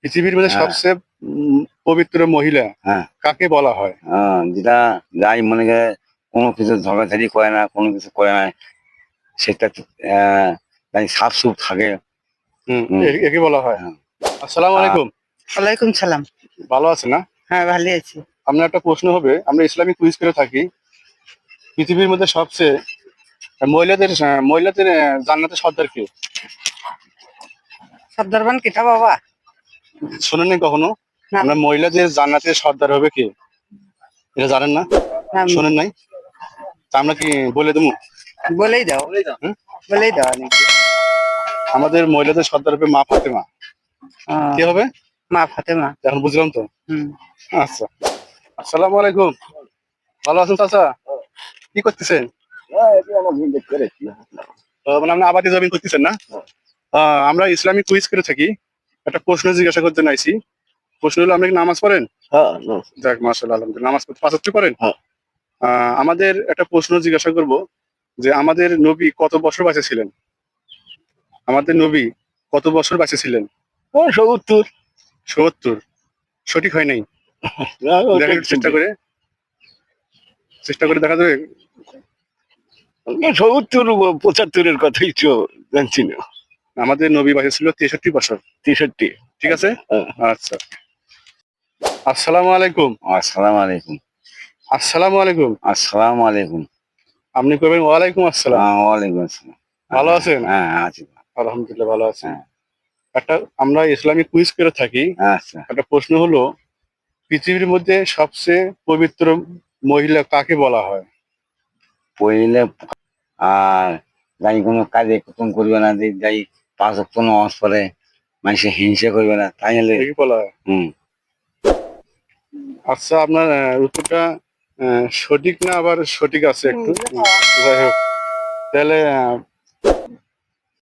পৃথিবীর মধ্যে হ্যাঁ। সবচেয়ে পবিত্র মহিলা হ্যাঁ কাকে বলা হয়? যেটা যাই মনে করে কোনো কিছু ঝগড়াঝাড়ি করে না, কোনো কিছু করে না, সেটা তাই সাফ সুফ থাকে। হুম। একে বলা হয়। হ্যাঁ। আসসালামু আলাইকুম। ওয়ালাইকুম সালাম। ভালো আছেন না? হ্যাঁ, ভালো আছি। আপনার একটা প্রশ্ন হবে, আমরা ইসলামিক কুইজ করে থাকি। পৃথিবীর মধ্যে সবচেয়ে মহিলাদের জান্নাতের সর্দার কে? সর্দারবান কিতা বাবা? শোনেননি কখনো? না। আমরা মহিলাদের জান্নাতের সর্দার হবে কে? এটা জানেন না? না, শোনেন নাই? তা আমরা কি বলে দেবো? বলেই দাও। হুম? বলেই দাও নাকি? আমাদের মহিলাদের সর্দার হবে মা ফাতেমা। কে হবে? মা ফাতেমা। এখন বুঝলাম তো। হুম। আচ্ছা। আসসালামু আলাইকুম। ভালো আছেন চাচা? কি করতেছেন? মানে আপনি আবাদি জমিন করতেছেন না? আমরা ইসলামিক কুইজ করে থাকি। একটা প্রশ্ন জিজ্ঞাসা করতে নাইছি। প্রশ্ন হলো, আপনি কি নামাজ পড়েন? যাক, মাশাআল্লাহ, আলহামদুলিল্লাহ। নামাজ পড়তে পাঁচ ওয়াক্ত পড়েন? আমাদের একটা প্রশ্ন জিজ্ঞাসা করব যে আমাদের নবী কত বছর বেঁচে ছিলেন? আমাদের নবী কত বছর বেঁচে ছিলেন? 70। 70? সঠিক হয় নাই। দেখা একটু চেষ্টা করে দেখা যাবে। 70 75-এর কথাই তো জানছি না। আমাদের নবী বেঁচে ছিল 63 বছর। 63। ঠিক আছে। আচ্ছা। আসসালামু আলাইকুম। আসসালামু আলাইকুম। আসসালামু আলাইকুম। আসসালামু আলাইকুম। আপনি করবেন ওয়ালাইকুম আসসালাম। ওয়ালাইকুম আসসালাম। ভালো আছেন? হ্যাঁ আছি। আলহামদুলিল্লাহ ভালো আছি। হ্যাঁ। আমরা ইসলামিক কুইজ করে থাকি। আচ্ছা। একটা প্রশ্ন হলো, পৃথিবীর মধ্যে সবচেয়ে পবিত্র মহিলা কাকে বলা হয়? পড়লে আর যাই কোনো কাজে কুতুম করবে না, যে যাই 5 ওয়াক্ত নামাজ পড়ে, মানুষে হিংসা করবে না, তাই হলে একে বলা হয়। আচ্ছা, আপনার উত্তরটা সঠিক না, আবার সঠিক আছে একটু। যাই হোক, তাহলে